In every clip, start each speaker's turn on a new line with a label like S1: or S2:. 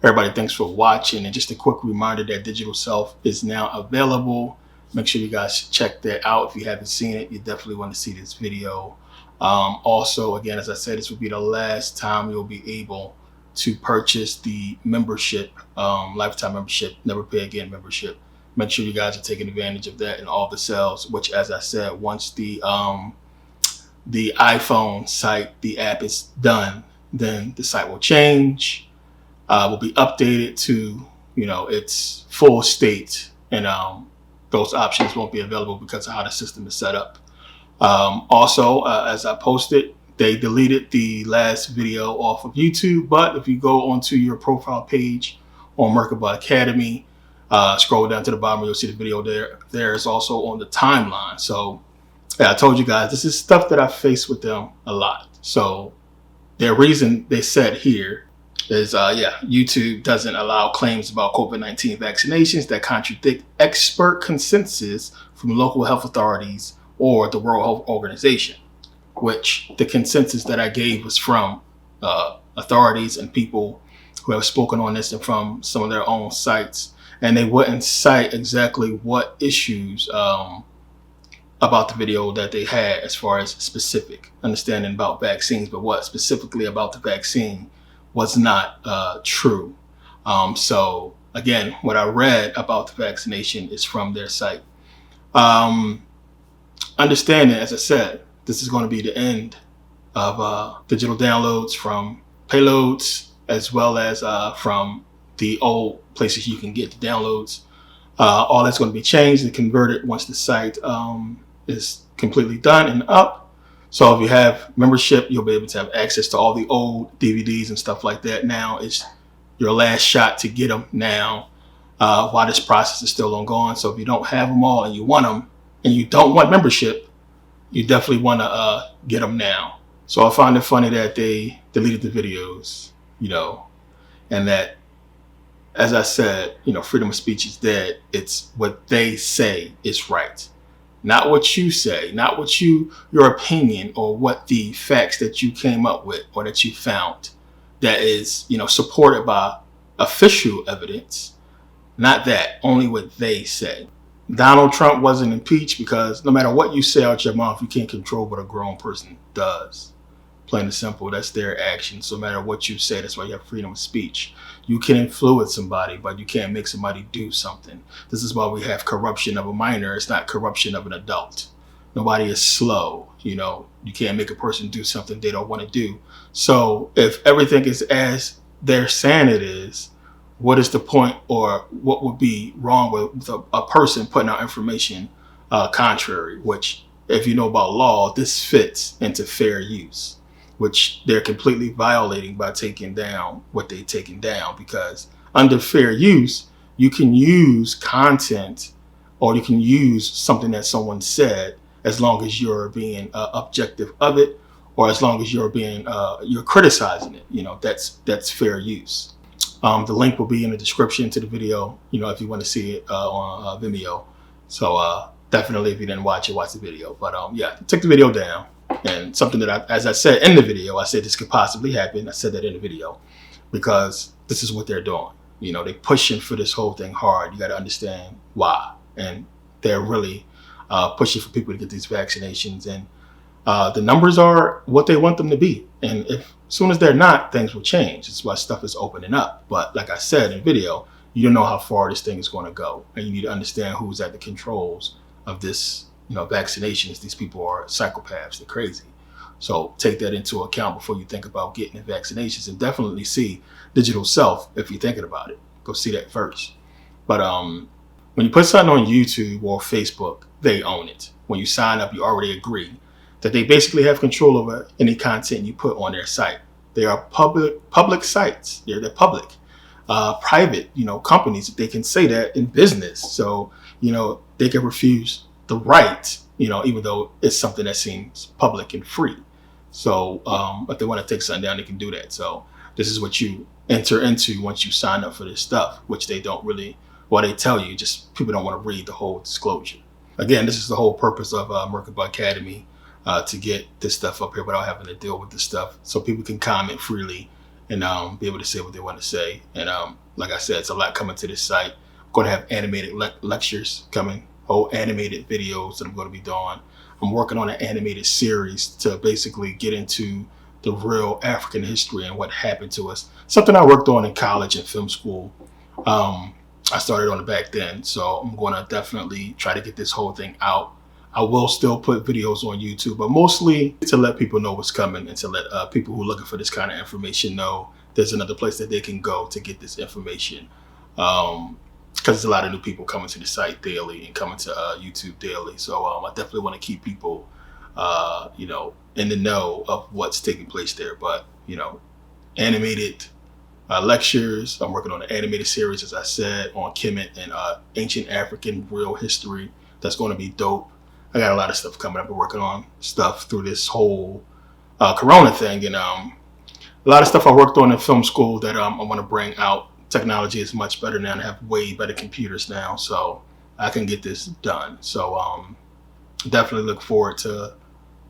S1: Everybody, thanks for watching. And just a quick reminder that Digital Self is now available. Make sure you guys check that out. If you haven't seen it, you definitely want to see this video. Also, again, as I said, this will be the last time you'll be able to purchase the membership, lifetime membership, never pay again membership. Make sure you guys are taking advantage of that and all the sales, which, as I said, once the iPhone site, the app is done, then the site will change, will be updated to, its full state, and those options won't be available because of how the system is set up. Also, as I posted, they deleted the last video off of YouTube, but if you go onto your profile page on Merkabah Academy, scroll down to the bottom, you'll see the video there. There's also on the timeline. So yeah, I told you guys, this is stuff that I face with them a lot. So their reason they said here is, YouTube doesn't allow claims about COVID-19 vaccinations that contradict expert consensus from local health authorities or the World Health Organization, which the consensus that I gave was from authorities and people who have spoken on this and from some of their own sites. And they wouldn't cite exactly what issues about the video that they had as far as specific understanding about vaccines, but what specifically about the vaccine was not true. So again, what I read about the vaccination is from their site. Understanding, as I said, this is going to be the end of digital downloads from payloads, as well as from the old places you can get the downloads. All that's going to be changed and converted once the site is completely done and up. So if you have membership, you'll be able to have access to all the old DVDs and stuff like that. Now it's your last shot to get them now while this process is still ongoing. So if you don't have them all and you want them and you don't want membership, you definitely want to get them now. So I find it funny that they deleted the videos, and that, as I said, freedom of speech is dead. It's what they say is right. Not what you say, not what your opinion or what the facts that you came up with or that you found that is, supported by official evidence. Not that, only what they say. Donald Trump wasn't impeached because no matter what you say out your mouth, you can't control what a grown person does. Plain and simple, that's their action. So no matter what you say, that's why you have freedom of speech. You can influence somebody, but you can't make somebody do something. This is why we have corruption of a minor. It's not corruption of an adult. Nobody is slow. You can't make a person do something they don't want to do. So if everything is as they're saying it is, what is the point, or what would be wrong with a person putting out information contrary, which, if you know about law, this fits into fair use, which they're completely violating by taking down what they've taken down. Because under fair use, you can use content or you can use something that someone said, as long as you're being objective of it, or as long as you're criticizing it. That's fair use. The link will be in the description to the video, if you want to see it on Vimeo. So definitely, if you didn't watch it, watch the video. But take the video down. And something that as I said in the video, I said this could possibly happen. I said that in the video because this is what they're doing. They're pushing for this whole thing hard. You got to understand why. And they're really pushing for people to get these vaccinations. And the numbers are what they want them to be. And as soon as they're not, things will change. That's why stuff is opening up. But like I said in the video, you don't know how far this thing is going to go. And you need to understand who's at the controls of this vaccinations. These people are psychopaths. They're crazy. So take that into account before you think about getting the vaccinations, and definitely see Digital Self if you're thinking about it. Go see that first. But when you put something on YouTube or Facebook, they own it. When you sign up, you already agree that they basically have control over any content you put on their site. They are public sites. They're public. Private, companies, they can say that in business. So, they can refuse the right, even though it's something that seems public and free. So if they want to take something down, they can do that. So this is what you enter into once you sign up for this stuff, which they don't really, they tell you, just people don't want to read the whole disclosure. Again, this is the whole purpose of Merkabah Academy, to get this stuff up here without having to deal with this stuff, so people can comment freely and be able to say what they want to say. And like I said, it's a lot coming to this site. I'm going to have animated lectures coming, whole animated videos that I'm going to be doing. I'm working on an animated series to basically get into the real African history and what happened to us. Something I worked on in college and film school. I started on it back then, so I'm going to definitely try to get this whole thing out. I will still put videos on YouTube, but mostly to let people know what's coming and to let people who are looking for this kind of information know there's another place that they can go to get this information. Because there's a lot of new people coming to the site daily and coming to YouTube daily. So I definitely want to keep people, in the know of what's taking place there. But, animated lectures. I'm working on an animated series, as I said, on Kemet and ancient African real history. That's going to be dope. I got a lot of stuff coming up. I'm working on stuff through this whole Corona thing, and a lot of stuff I worked on in film school that I want to bring out. Technology is much better now, and I have way better computers now, so I can get this done. So definitely look forward to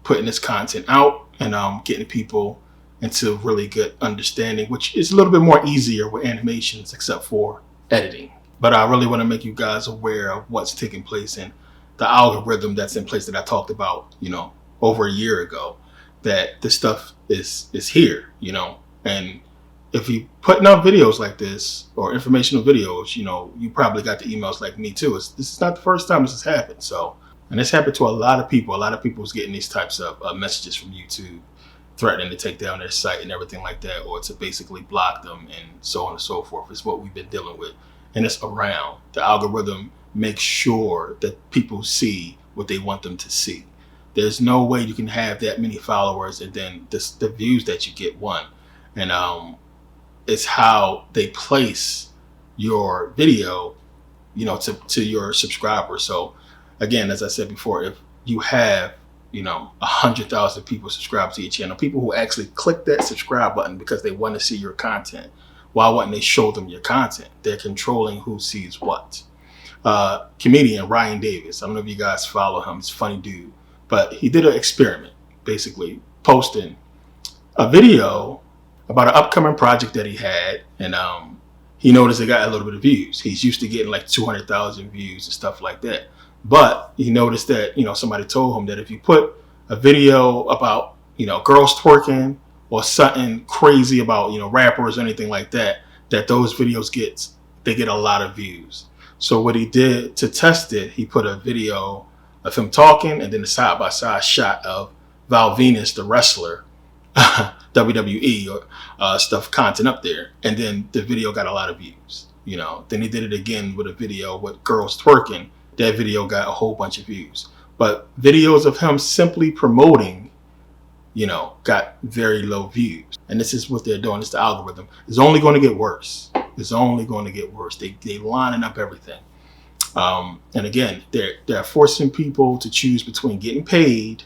S1: putting this content out and getting people into really good understanding, which is a little bit more easier with animations, except for editing. But I really want to make you guys aware of what's taking place and the algorithm that's in place that I talked about, over a year ago, that this stuff is here, and if you putting out videos like this or informational videos, you probably got the emails like me too. This is not the first time this has happened. So, and this happened to a lot of people. A lot of people's getting these types of messages from YouTube threatening to take down their site and everything like that, or to basically block them and so on and so forth. It's what we've been dealing with. And it's around. The algorithm makes sure that people see what they want them to see. There's no way you can have that many followers and then the views that you get, one. And it's how they place your video, to your subscribers. So again, as I said before, if you have 100,000 people subscribe to your channel, people who actually click that subscribe button because they want to see your content, why wouldn't they show them your content? They're controlling who sees what. Comedian Ryan Davis, I don't know if you guys follow him, he's a funny dude, but he did an experiment, basically posting a video about an upcoming project that he had, and he noticed it got a little bit of views. He's used to getting like 200,000 views and stuff like that. But he noticed that, somebody told him that if you put a video about, girls twerking or something crazy about, rappers or anything like that, that those videos get a lot of views. So what he did to test it, he put a video of him talking and then a side-by-side shot of Val Venus, the wrestler, WWE or stuff content up there. And then the video got a lot of views. Then he did it again with a video with girls twerking. That video got a whole bunch of views. But videos of him simply promoting, got very low views. And this is what they're doing. It's the algorithm. It's only going to get worse. It's only going to get worse. They lining up everything. And again, they're forcing people to choose between getting paid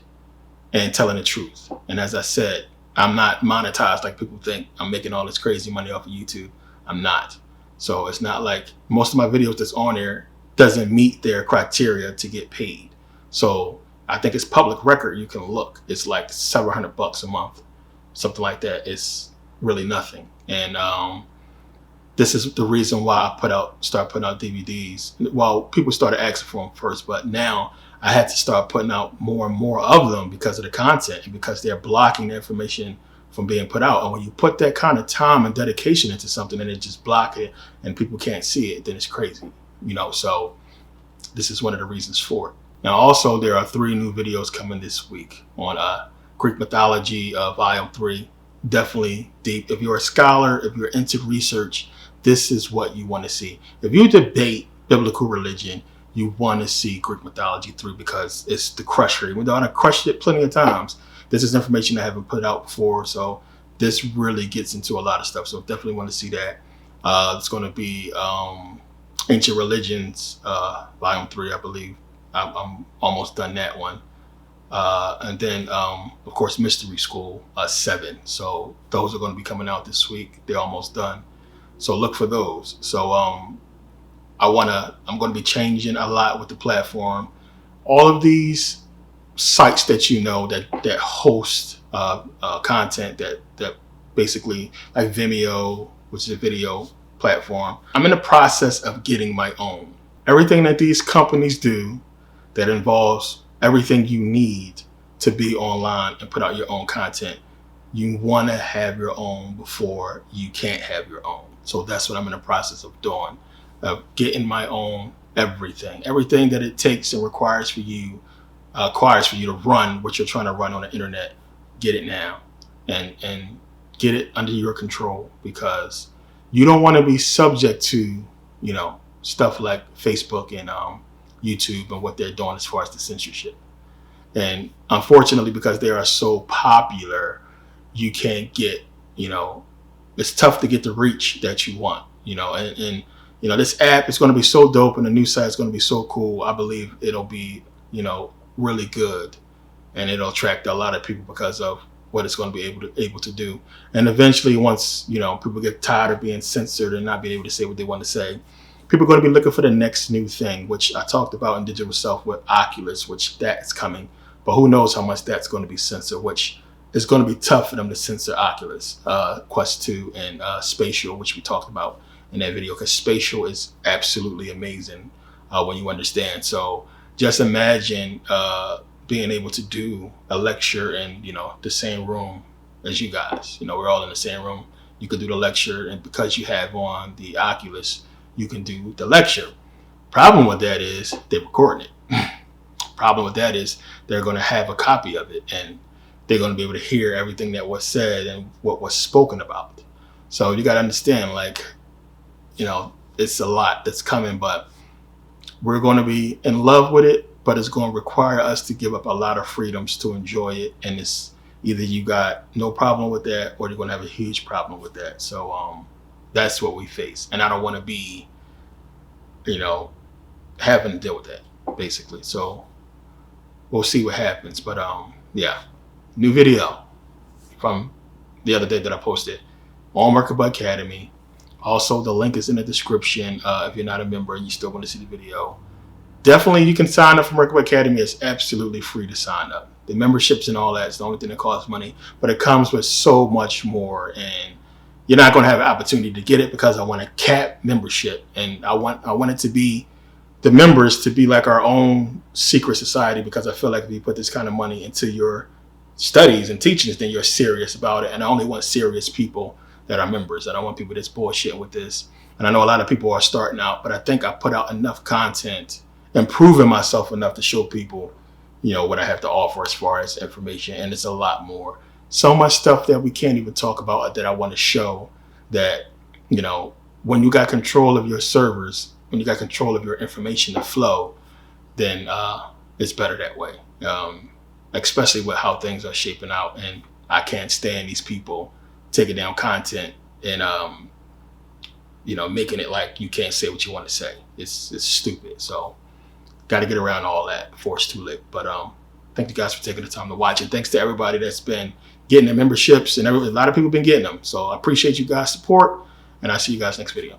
S1: and telling the truth. And as I said, I'm not monetized like people think. I'm making all this crazy money off of YouTube. I'm not. So it's not like most of my videos that's on there doesn't meet their criteria to get paid. So I think it's public record. You can look. It's like several $100 a month, something like that. It's really nothing. And this is the reason why I start putting out DVDs. Well, people started asking for them first, but now I had to start putting out more and more of them because of the content and because they're blocking the information from being put out. And when you put that kind of time and dedication into something and it just block it and people can't see it, then it's crazy. So this is one of the reasons for it. Now, also, there are 3 new videos coming this week on Greek mythology, volume 3. Definitely deep. If you're a scholar, if you're into research, this is what you want to see. If you debate biblical religion, you want to see Greek mythology 3 because it's the crusher. Even though I crushed it plenty of times, this is information I haven't put out before. So this really gets into a lot of stuff. So definitely want to see that. It's going to be Ancient Religions, volume 3, I believe. I'm almost done that one. And then, of course, Mystery School, 7. So those are going to be coming out this week. They're almost done. So look for those. So I'm going to be changing a lot with the platform. All of these sites that that host content that basically like Vimeo, which is a video platform. I'm in the process of getting my own. Everything that these companies do that involves everything you need to be online and put out your own content, you want to have your own before you can't have your own. So that's what I'm in the process of doing, of getting my own everything that it takes and requires for you to run what you're trying to run on the internet. Get it now and get it under your control, because you don't want to be subject to, stuff like Facebook and YouTube and what they're doing as far as the censorship. And unfortunately, because they are so popular, you can't get, it's tough to get the reach that you want, and this app is going to be so dope and the new site is going to be so cool. I believe it'll be, really good, and it'll attract a lot of people because of what it's going to be able to do. And eventually, once, people get tired of being censored and not being able to say what they want to say, people are going to be looking for the next new thing, which I talked about in Digital Self with Oculus, which that's coming. But who knows how much that's going to be censored, which is going to be tough for them to censor Oculus, Quest 2, and Spatial, which we talked about in that video, because Spatial is absolutely amazing when you understand. So just imagine being able to do a lecture in, the same room as you guys. We're all in the same room. You could do the lecture, and because you have on the Oculus, you can do the lecture. Problem with that is they're recording it. Problem with that is they're going to have a copy of it, and they're going to be able to hear everything that was said and what was spoken about. So you got to understand, it's a lot that's coming, but we're going to be in love with it, but it's going to require us to give up a lot of freedoms to enjoy it. And it's either you got no problem with that, or you're going to have a huge problem with that. So that's what we face. And I don't want to be, having to deal with that, basically. So we'll see what happens. But new video from the other day that I posted on Merkabah Academy. Also, the link is in the description. If you're not a member and you still want to see the video, definitely you can sign up for Merkabah Academy. It's absolutely free to sign up. The memberships and all that is the only thing that costs money, but it comes with so much more, and you're not going to have an opportunity to get it because I want a cap membership, and I want it to be the members to be like our own secret society, because I feel like if you put this kind of money into your studies and teachings, then you're serious about it. And I only want serious people that are members. I don't want people that's bullshitting with this. And I know a lot of people are starting out, but I think I put out enough content and proven myself enough to show people, what I have to offer as far as information. And it's a lot more. So much stuff that we can't even talk about that I want to show that, when you got control of your servers, when you got control of your information to flow, then it's better that way. Especially with how things are shaping out. And I can't stand these people taking down content and, making it like you can't say what you want to say. It's stupid. So got to get around all that before it's too late. But thank you guys for taking the time to watch. And thanks to everybody that's been getting their memberships, and a lot of people been getting them. So I appreciate you guys' support, and I'll see you guys next video.